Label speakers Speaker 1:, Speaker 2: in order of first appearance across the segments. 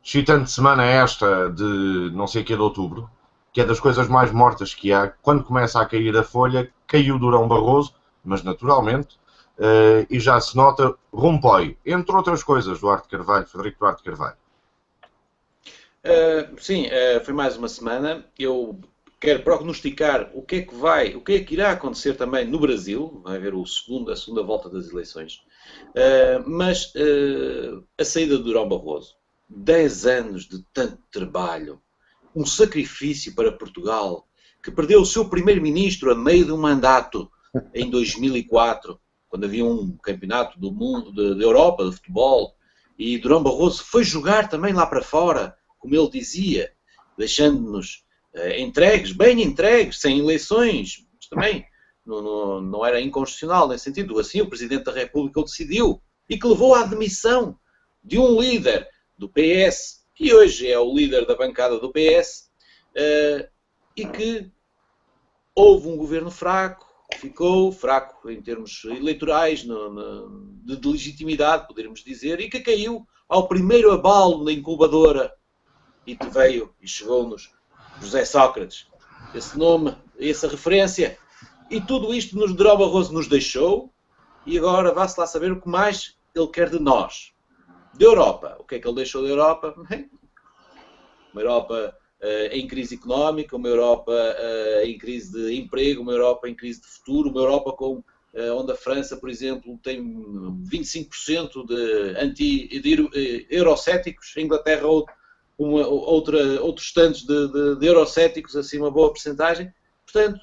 Speaker 1: excitante semana esta de não sei que de outubro, que é das coisas mais mortas que há. Quando começa a cair a folha, caiu Durão Barroso, mas naturalmente, e já se nota Rompuy, entre outras coisas, Frederico Duarte Carvalho.
Speaker 2: Sim, foi mais uma semana. Eu quero prognosticar o que é que irá acontecer também no Brasil. Vai haver a segunda volta das eleições. Mas a saída de Durão Barroso, 10 anos de tanto trabalho, um sacrifício para Portugal, que perdeu o seu primeiro-ministro a meio de um mandato em 2004, quando havia um campeonato do mundo, da Europa, de futebol, e Durão Barroso foi jogar também lá para fora, como ele dizia, deixando-nos bem entregues, sem eleições, mas também não era inconstitucional nesse sentido. Assim, o Presidente da República o decidiu e que levou à demissão de um líder do PS, que hoje é o líder da bancada do PS, e que houve um governo fraco, ficou fraco em termos eleitorais, de legitimidade, poderíamos dizer, e que caiu ao primeiro abalo na incubadora e chegou-nos José Sócrates. Esse nome, essa referência, e tudo isto Durão Barroso nos deixou, e agora vá-se lá saber o que mais ele quer de nós. Da Europa. O que é que ele deixou da Europa? Uma Europa em crise económica, uma Europa em crise de emprego, uma Europa em crise de futuro, uma Europa onde a França, por exemplo, tem 25% de eurocéticos, a Inglaterra outros tantos de eurocéticos, assim uma boa percentagem. Portanto,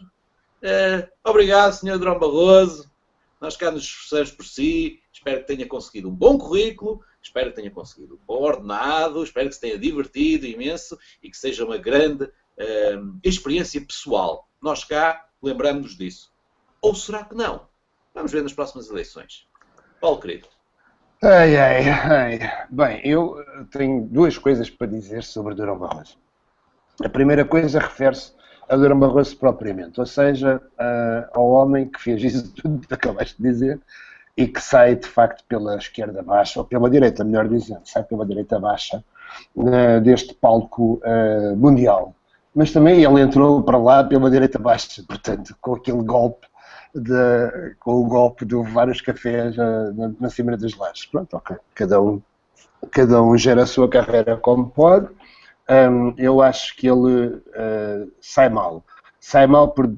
Speaker 2: obrigado, Sr. Durão Barroso. Nós cá nos esforçamos por si. Espero que tenha conseguido um bom currículo, espero que tenha conseguido um bom ordenado, espero que se tenha divertido imenso e que seja uma grande experiência pessoal. Nós cá lembramos-nos disso. Ou será que não? Vamos ver nas próximas eleições. Paulo, querido.
Speaker 3: Bem, eu tenho duas coisas para dizer sobre Durão Barroso. A primeira coisa refere-se a Durão Barroso propriamente, ou seja, ao homem que fez isso tudo que acabaste de dizer e que sai, de facto, pela esquerda baixa, ou pela direita, melhor dizendo, sai pela direita baixa deste palco mundial. Mas também ele entrou para lá pela direita baixa, portanto, com aquele golpe com o golpe de levar os cafés na Cimeira das Lajes. Pronto, ok. Cada um gera a sua carreira como pode. Eu acho que ele sai mal. Sai mal por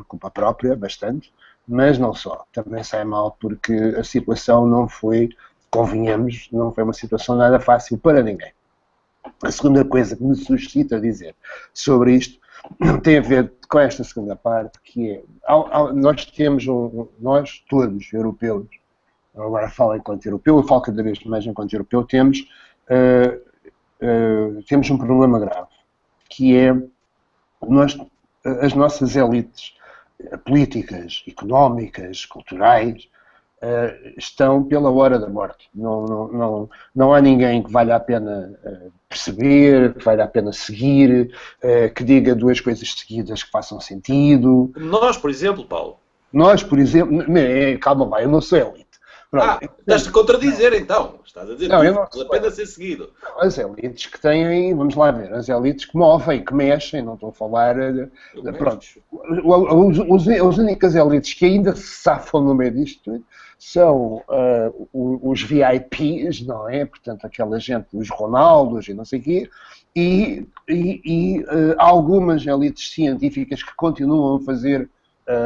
Speaker 3: culpa própria, bastante, mas não só. Também sai mal porque a situação não foi, convenhamos, não foi uma situação nada fácil para ninguém. A segunda coisa que me suscita a dizer sobre isto tem a ver com esta segunda parte, que é, nós temos nós todos, europeus, agora falo enquanto europeu, eu falo cada vez mais enquanto europeu, temos um problema grave, que é as nossas elites políticas, económicas, culturais, estão pela hora da morte. Não há ninguém que valha a pena perceber, que valha a pena seguir, que diga duas coisas seguidas que façam sentido.
Speaker 2: Nós, por exemplo, Paulo.
Speaker 3: Nós, por exemplo... Calma lá, eu não sou elite.
Speaker 2: Estás-te a contradizer, então. Estás a dizer que vale a pena ser seguido.
Speaker 3: As elites que têm, vamos lá ver, as elites que movem, que mexem, não estou a falar... pronto. As únicas elites que ainda se safam no meio disto tudo são os VIPs, não é? Portanto, aquela gente, os Ronaldos e não sei o quê, e algumas elites científicas que continuam a fazer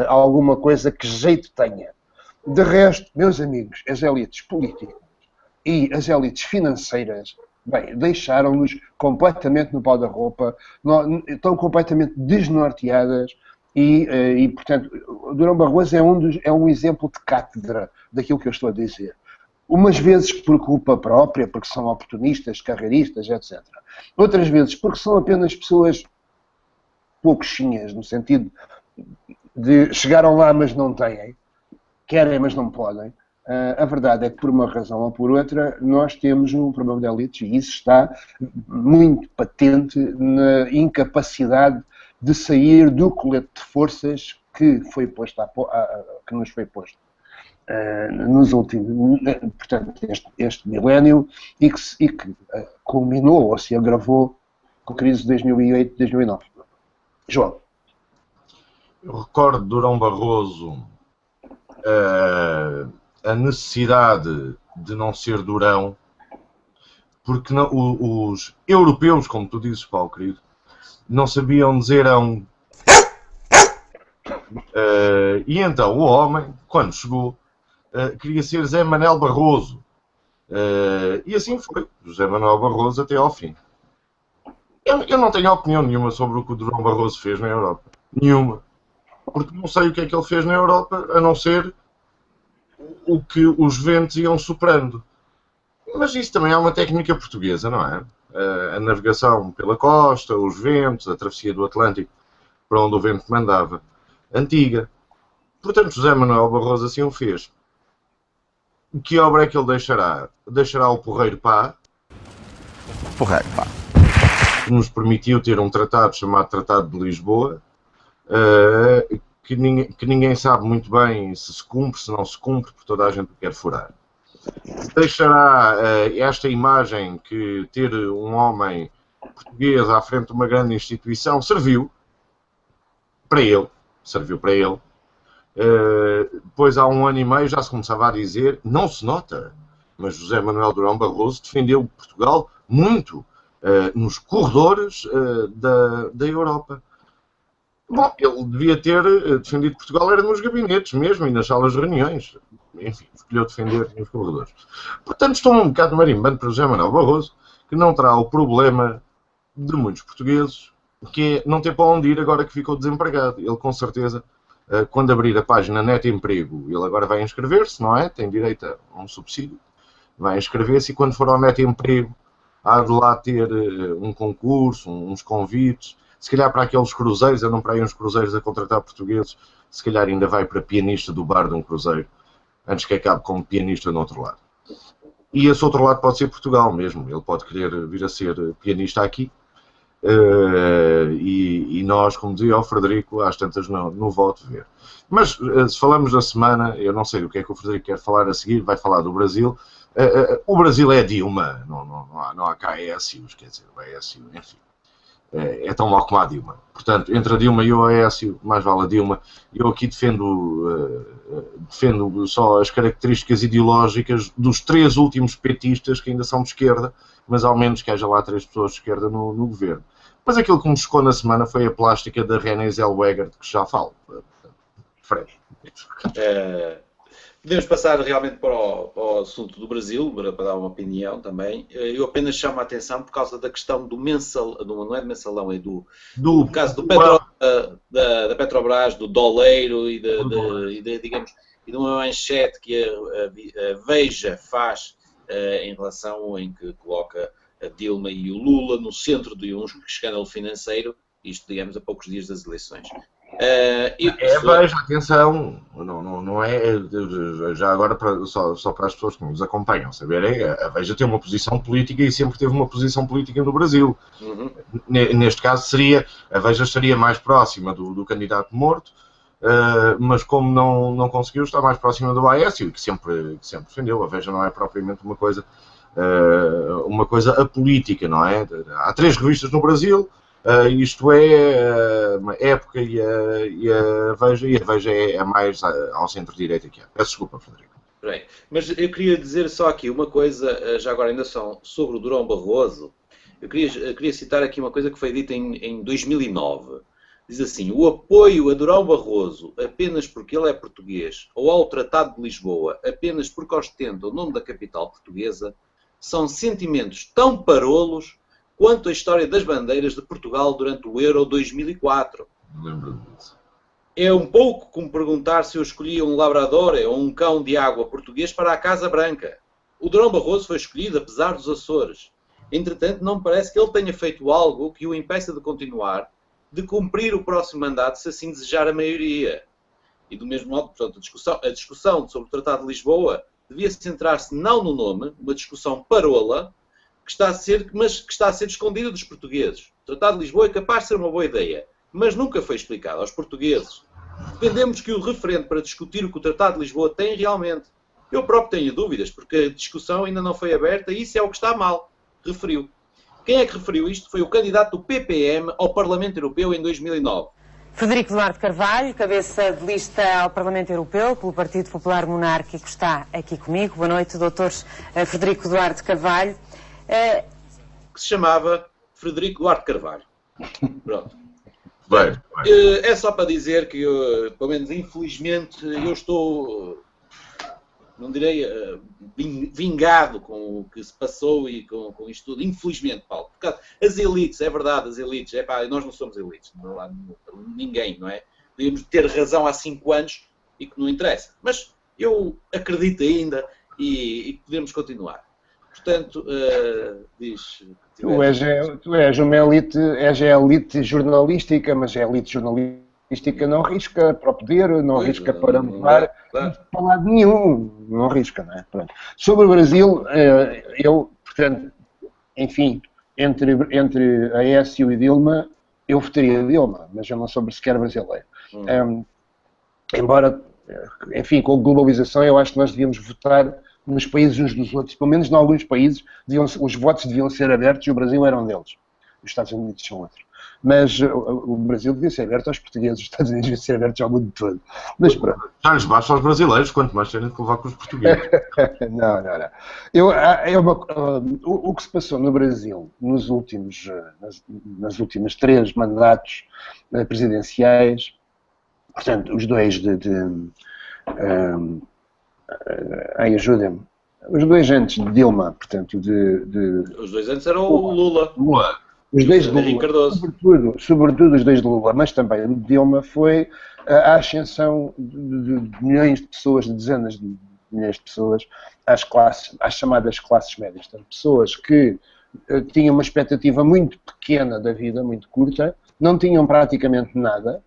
Speaker 3: alguma coisa que jeito tenha. De resto, meus amigos, as elites políticas e as elites financeiras, bem, deixaram-nos completamente no pau da roupa, estão completamente desnorteadas e portanto, Durão Barroso é um exemplo de cátedra daquilo que eu estou a dizer. Umas vezes por culpa própria, porque são oportunistas, carreiristas, etc. Outras vezes porque são apenas pessoas pouquinhas, no sentido de chegaram lá mas não têm, querem mas não podem. A verdade é que, por uma razão ou por outra, nós temos um problema de elites e isso está muito patente na incapacidade de sair do colete de forças que foi posto que nos foi posto. nos últimos, portanto, este milénio e que culminou ou se agravou com a crise de 2008-2009. João.
Speaker 1: Eu recordo de Durão Barroso a necessidade de não ser durão, porque não, os europeus, como tu dizes, Paulo querido, não sabiam dizer ão. E então o homem, quando chegou, queria ser Zé Manuel Barroso. E assim foi, José Manuel Barroso até ao fim. Eu não tenho opinião nenhuma sobre o que o Durão Barroso fez na Europa. Nenhuma. Porque não sei o que é que ele fez na Europa, a não ser o que os ventos iam soprando. Mas isso também é uma técnica portuguesa, não é? A navegação pela costa, os ventos, a travessia do Atlântico, para onde o vento mandava. Antiga. Portanto, José Manuel Barroso assim o fez. Que obra é que ele deixará? Deixará o Porreiro Pá.
Speaker 4: Porreiro Pá.
Speaker 1: Que nos permitiu ter um tratado chamado Tratado de Lisboa, que ninguém sabe muito bem se se cumpre, se não se cumpre, porque toda a gente quer furar. Deixará esta imagem que ter um homem português à frente de uma grande instituição serviu para ele. Depois, há 1 ano e meio, já se começava a dizer, não se nota, mas José Manuel Durão Barroso defendeu Portugal muito nos corredores da Europa. Bom, ele devia ter defendido Portugal, era nos gabinetes mesmo e nas salas de reuniões. Enfim, escolheu defender nos corredores. Portanto, estou um bocado marimbando para José Manuel Barroso, que não terá o problema de muitos portugueses, que é não ter para onde ir agora que ficou desempregado. Ele, com certeza, quando abrir a página Net Emprego, ele agora vai inscrever-se, não é? Tem direito a um subsídio. Vai inscrever-se e quando for ao Net Emprego, há de lá ter um concurso, uns convites. Se calhar para aqueles cruzeiros, andam para aí uns cruzeiros a contratar portugueses, se calhar ainda vai para pianista do bar de um cruzeiro, antes que acabe como pianista no outro lado. E esse outro lado pode ser Portugal mesmo, ele pode querer vir a ser pianista aqui, e nós, como dizia o Frederico, às tantas no voto ver. Mas se falamos da semana, eu não sei do que é que o Frederico quer falar a seguir, vai falar do Brasil. O Brasil é Dilma, não há cá Aécios, quer dizer, o Aécio, enfim. É tão mau como a Dilma. Portanto, entre a Dilma e o Aécio, mais vale a Dilma. Eu aqui defendo só as características ideológicas dos 3 últimos petistas que ainda são de esquerda, mas ao menos que haja lá 3 pessoas de esquerda no governo. Mas aquilo que me chocou na semana foi a plástica da Renée Zellweger, de que já falo. Fred.
Speaker 2: Podemos passar realmente para o assunto do Brasil, para dar uma opinião também. Eu apenas chamo a atenção por causa da questão do mensalão, não é do mensalão, é do caso da Petrobras, do doleiro e de uma manchete que a Veja faz em relação em que coloca a Dilma e o Lula no centro de um escândalo financeiro, isto, digamos, a poucos dias das eleições.
Speaker 1: Veja, atenção, não é, já agora só para as pessoas que nos acompanham saberem, a Veja tem uma posição política e sempre teve uma posição política no Brasil.
Speaker 2: Uhum.
Speaker 1: Neste caso a Veja estaria mais próxima do candidato morto, mas como não conseguiu, está mais próxima do Aécio, que sempre defendeu. A Veja não é propriamente uma coisa apolítica, não é? Há 3 revistas no Brasil. Isto é uma Época e a Veja é mais ao centro-direita que é. Peço desculpa, Frederico.
Speaker 2: Bem, mas eu queria dizer só aqui uma coisa, já agora ainda sobre o Durão Barroso. Eu queria citar aqui uma coisa que foi dita em 2009. Diz assim: o apoio a Durão Barroso apenas porque ele é português ou ao Tratado de Lisboa apenas porque ostenta o nome da capital portuguesa são sentimentos tão parolos quanto a história das bandeiras de Portugal durante o Euro 2004.
Speaker 1: Lembro disso.
Speaker 2: É um pouco como perguntar se eu escolhia um labrador ou um cão de água português para a Casa Branca. O Durão Barroso foi escolhido apesar dos Açores. Entretanto, não me parece que ele tenha feito algo que o impeça de continuar, de cumprir o próximo mandato, se assim desejar a maioria. E do mesmo modo, portanto, a discussão sobre o Tratado de Lisboa devia centrar-se não no nome, uma discussão parola, que está a ser escondida dos portugueses. O Tratado de Lisboa é capaz de ser uma boa ideia, mas nunca foi explicado aos portugueses Defendemos que o referendo para discutir o que o Tratado de Lisboa tem realmente. Eu próprio tenho dúvidas, porque a discussão ainda não foi aberta e isso é o que está mal. Referiu. Quem é que referiu isto? Foi o candidato do PPM ao Parlamento Europeu em 2009.
Speaker 5: Frederico Duarte Carvalho, cabeça de lista ao Parlamento Europeu pelo Partido Popular Monárquico, está aqui comigo. Boa noite, Dr. Frederico Duarte Carvalho.
Speaker 2: Que se chamava Frederico Duarte Carvalho. Pronto.
Speaker 1: Bem.
Speaker 2: É só para dizer que, pelo menos infelizmente, eu estou, não direi vingado com o que se passou e com isto tudo. Infelizmente, Paulo. Porque as elites, é verdade, as elites, nós não somos elites, não há ninguém, não é? Podíamos ter razão há 5 anos e que não interessa. Mas eu acredito ainda e podemos continuar. Portanto, diz...
Speaker 3: Tu és uma elite, és a elite jornalística, mas a elite jornalística não risca para o poder, não risca para mudar para lado nenhum, não risca, não é? Pronto. Sobre o Brasil, eu, portanto, enfim, entre Aécio e Dilma, eu votaria Dilma, mas eu não sou sequer brasileiro. Embora, enfim, com a globalização, eu acho que nós devíamos votar nos países uns dos outros, pelo menos em alguns países, os votos deviam ser abertos e o Brasil era um deles. Os Estados Unidos são outro. Mas o Brasil devia ser aberto aos portugueses, os Estados Unidos deviam ser abertos ao mundo todo. Mas pronto.
Speaker 1: Já lhes baixa aos brasileiros, quanto mais terem de levar com os portugueses.
Speaker 3: Não. O que se passou no Brasil nas últimas 3 mandatos presidenciais, portanto, os dois ajudem-me. Os 2 antes de Dilma, portanto,
Speaker 2: Os 2 antes eram o Lula.
Speaker 3: Os 2 de
Speaker 2: Henrique Cardoso.
Speaker 3: Sobretudo os 2 de Lula, mas também o de Dilma foi a ascensão de milhões de pessoas, de dezenas de milhões de pessoas, às chamadas classes médias. Portanto, pessoas que tinham uma expectativa muito pequena da vida, muito curta, não tinham praticamente nada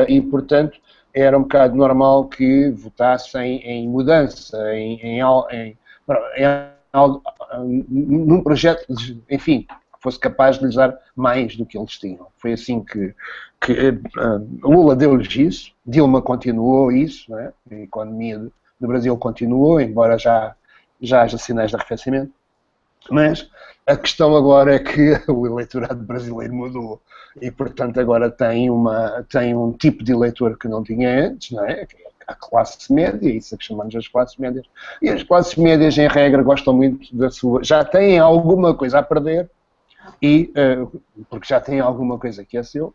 Speaker 3: e, portanto, era um bocado normal que votassem em mudança, num projeto, enfim, que fosse capaz de lhes dar mais do que eles tinham. Foi assim que Lula deu-lhes isso, Dilma continuou isso, não é? A economia do Brasil continuou, embora já haja sinais de arrefecimento. Mas a questão agora é que o eleitorado brasileiro mudou e, portanto, agora tem um tipo de eleitor que não tinha antes, não é? A classe média, isso é que chamamos as classes médias. E as classes médias, em regra, gostam muito da sua... Já têm alguma coisa a perder, porque já têm alguma coisa que é seu,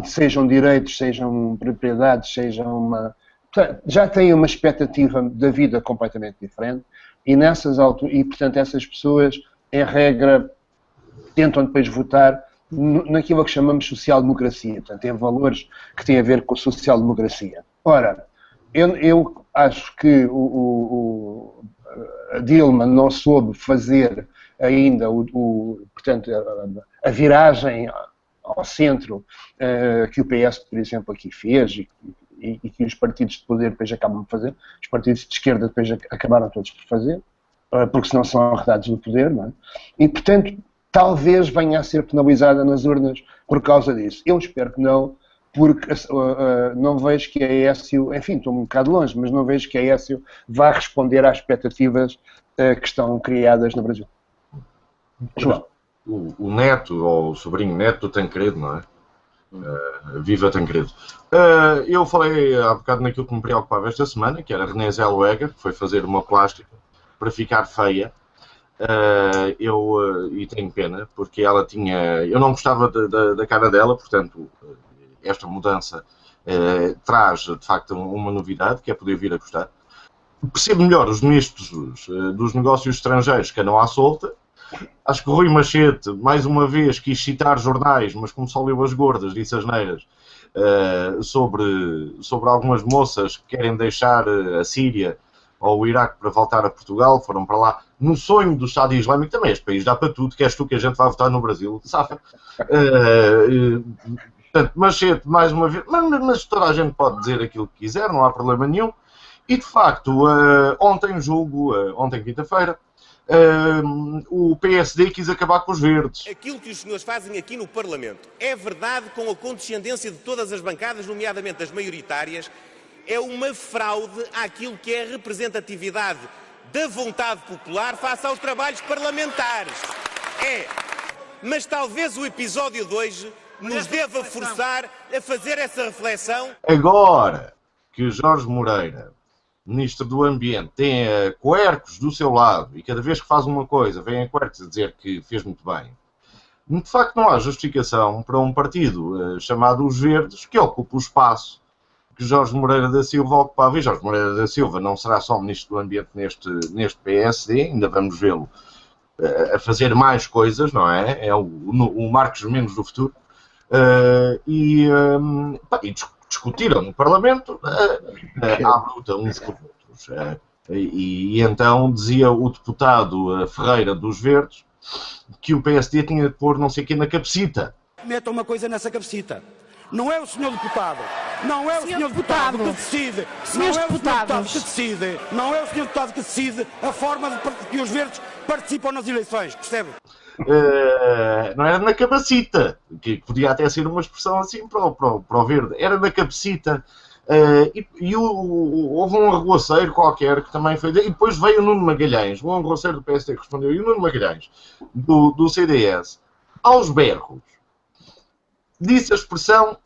Speaker 3: sejam direitos, sejam propriedades, sejam uma... Portanto, já têm uma expectativa da vida completamente diferente. E nessas alturas, portanto, essas pessoas, em regra, tentam depois votar naquilo que chamamos social-democracia. Portanto, tem valores que têm a ver com a social-democracia. Ora, eu acho que a Dilma não soube fazer ainda, portanto, a viragem ao centro que o PS, por exemplo, aqui fez e que os partidos de poder depois acabam de fazer. Os partidos de esquerda depois acabaram todos por fazer, porque senão são arredados do poder, não é? E, portanto, talvez venha a ser penalizada nas urnas por causa disso. Eu espero que não, porque não vejo que a Aécio, enfim, estou um bocado longe, mas não vejo que a Aécio vá responder às expectativas que estão criadas no Brasil. João.
Speaker 1: O neto, ou o sobrinho neto do Tancredo, não é? Viva Tancredo. Eu falei há bocado naquilo que me preocupava esta semana, que era a Renée Zellweger, que foi fazer uma plástica para ficar feia. E tenho pena, porque ela tinha... Eu não gostava da cara dela, portanto, esta mudança traz, de facto, uma novidade, que é poder vir a gostar. Percebo melhor os ministros dos negócios estrangeiros que andam à solta. Acho que o Rui Machete, mais uma vez, quis citar jornais, mas como só leu as gordas, disse asneiras, sobre algumas moças que querem deixar a Síria ou o Iraque para voltar a Portugal, foram para lá no sonho do Estado Islâmico. Também este país dá para tudo, queres tu que a gente vá votar no Brasil, safa. Portanto, Machete, mais uma vez, mas toda a gente pode dizer aquilo que quiser, não há problema nenhum. E de facto, ontem quinta-feira, o PSD quis acabar com os verdes.
Speaker 6: Aquilo que os senhores fazem aqui no Parlamento é verdade com a condescendência de todas as bancadas, nomeadamente as maioritárias, é uma fraude àquilo que é a representatividade da vontade popular face aos trabalhos parlamentares. É. Mas talvez o episódio de hoje nos deva forçar a fazer essa reflexão.
Speaker 1: Agora que o Jorge Moreira, Ministro do Ambiente, tem a Quercus do seu lado e cada vez que faz uma coisa vem a Quercus a dizer que fez muito bem, de facto não há justificação para um partido chamado Os Verdes que ocupe o espaço que Jorge Moreira da Silva ocupava. E Jorge Moreira da Silva não será só Ministro do Ambiente neste PSD, ainda vamos vê-lo a fazer mais coisas, não é? É o Marcos Mendes do futuro. E discutiram no Parlamento à bruta uns com os outros. E então dizia o deputado Ferreira dos Verdes que o PSD tinha de pôr não sei o que na cabecita.
Speaker 7: Meta uma coisa nessa cabecita. Não é o senhor deputado. Não é o senhor deputado que decide. Não é o senhor deputado que decide. Não é o senhor deputado que decide a forma de que os verdes participam nas eleições. Percebe?
Speaker 1: Não era na cabecita, que podia até ser uma expressão assim para o verde. Era na cabecita. Houve um arruaceiro qualquer que também foi. E depois veio o Nuno Magalhães, um arruaceiro do PSD que respondeu, e o Nuno Magalhães, do CDS, aos berros, disse a expressão: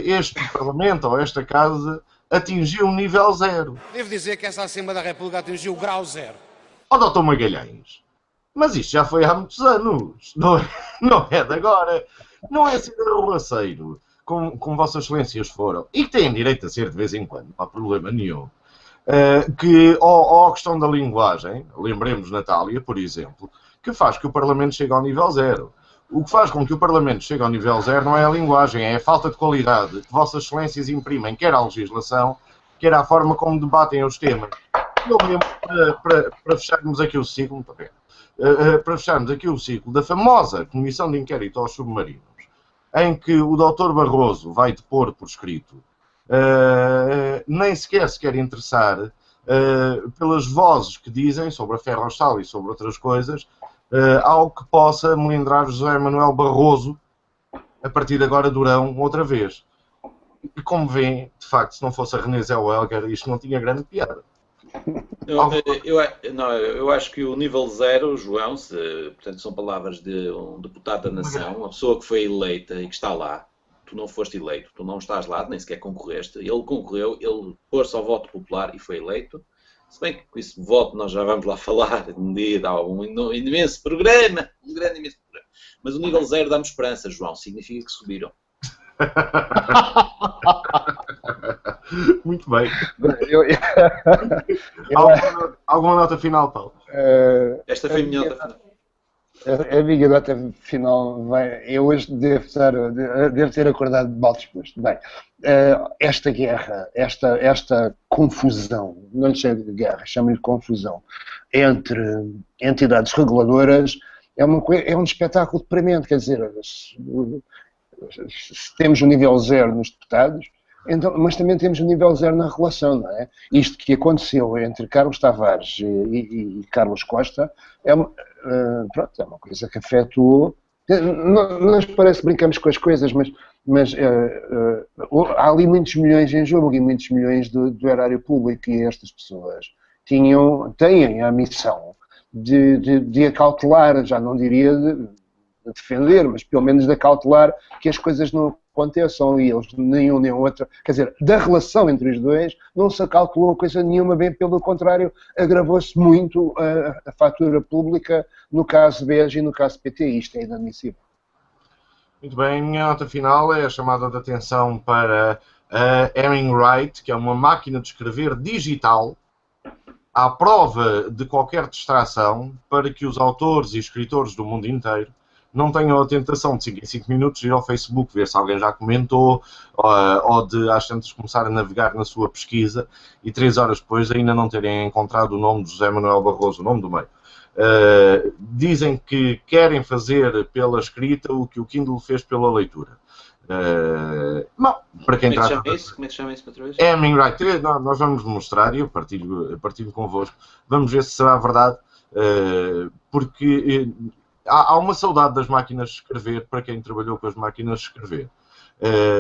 Speaker 1: este Parlamento ou esta Casa atingiu o nível zero.
Speaker 7: Devo dizer que essa Assembleia da República atingiu o grau zero.
Speaker 1: Ó, Dr. Magalhães, mas isto já foi há muitos anos, não é de agora. Não é ser arruaceiro, como Vossas Excelências foram, e que têm direito a ser de vez em quando, não há problema nenhum. Que, a questão da linguagem, lembremos Natália, por exemplo, que faz que o Parlamento chegue ao nível zero. O que faz com que o Parlamento chegue ao nível zero não é a linguagem, é a falta de qualidade que Vossas Excelências imprimem, quer à legislação, quer à forma como debatem os temas. Eu mesmo, para fecharmos aqui o ciclo, para fecharmos aqui o ciclo da famosa Comissão de Inquérito aos Submarinos, em que o Dr. Barroso vai depor por escrito, nem sequer se quer interessar pelas vozes que dizem sobre a Ferrostal e sobre outras coisas, algo que possa melindrar José Manuel Barroso a partir de agora Durão outra vez. E como vêem, de facto, se não fosse a René Zellweger, isto não tinha grande piada.
Speaker 2: Eu acho que o nível zero, João, portanto são palavras de um deputado da nação, uma pessoa que foi eleita e que está lá. Tu não foste eleito, tu não estás lá, nem sequer concorreste. Ele concorreu, ele pôs-se ao voto popular e foi eleito. Se bem que com esse voto nós já vamos lá falar um dia, dá um imenso programa, um grande imenso programa. Mas o nível zero dá-me esperança, João, significa que subiram.
Speaker 1: Muito bem. Alguma nota final, Paulo?
Speaker 2: Esta foi a minha nota final.
Speaker 3: A minha nota final eu hoje devo ter acordado de mal disposto. Bem, esta guerra, esta confusão, não lhe chamo de guerra, chamo-lhe confusão, entre entidades reguladoras é um espetáculo deprimente. Quer dizer, se temos um nível zero nos deputados, então, mas também temos um nível zero na relação, não é? Isto que aconteceu entre Carlos Tavares e Carlos Costa é uma coisa que afetou. Não nos parece que brincamos com as coisas, mas há ali muitos milhões em jogo e muitos milhões do erário público, e estas pessoas têm a missão de acautelar, já não diria de defender, mas pelo menos de acautelar que as coisas não aconteçam, e eles, nenhum nem outro, quer dizer, da relação entre os dois, não se acautelou coisa nenhuma, bem pelo contrário, agravou-se muito a fatura pública no caso BES e no caso PT, isto é inadmissível.
Speaker 1: Muito bem, a minha nota final é a chamada de atenção para a Erin Wright, que é uma máquina de escrever digital, à prova de qualquer distração, para que os autores e escritores do mundo inteiro não tenham a tentação de 5 em 5 minutos ir ao Facebook ver se alguém já comentou, ou de às tantas começar a navegar na sua pesquisa e 3 horas depois ainda não terem encontrado o nome de José Manuel Barroso, o nome do meio. Dizem que querem fazer pela escrita o que o Kindle fez pela leitura. Bom, para quem trata...
Speaker 2: Como é que chama isso outra vez?
Speaker 1: Erin Wright, nós vamos mostrar, e eu partilho convosco, vamos ver se será verdade. Porque há uma saudade das máquinas de escrever para quem trabalhou com as máquinas de escrever.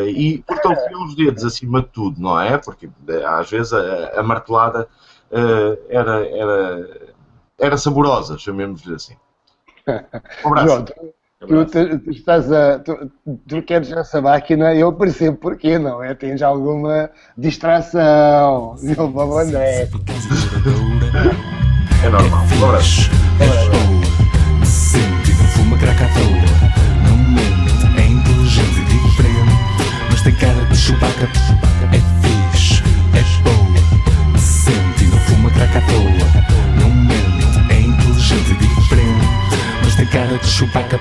Speaker 1: E fortaleciam os dedos acima de tudo, não é? Porque às vezes a martelada era saborosa, chamemos-lhe assim. Um abraço.
Speaker 3: João, tu queres essa máquina, eu percebo porquê, não é? Tens alguma distração, meu bom André.
Speaker 1: É normal. Um abraço.
Speaker 8: Sente e fuma craca à toa. Não mente, é inteligente e diferente, mas tem cara de Chewbacca. É fixe, é boa. Sente e não fuma craca à toa. Não mente, é inteligente e diferente, mas tem cara de Chewbacca.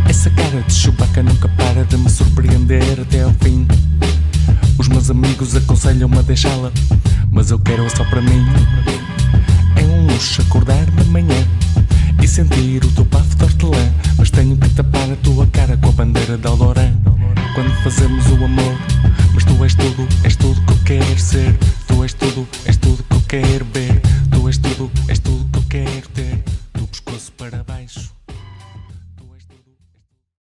Speaker 8: Essa cara de Chewbacca nunca para de me surpreender até ao fim. Os meus amigos aconselham-me a deixá-la, mas eu quero-a só para mim. É um luxo acordar de manhã e sentir o teu bafo de hortelã, mas tenho que tapar a tua cara com a bandeira da Aurora quando fazemos o amor. Mas tu és tudo que eu quero ser. Tu és tudo que eu quero ver. Tu és tudo que eu quero ter. Do pescoço para baixo.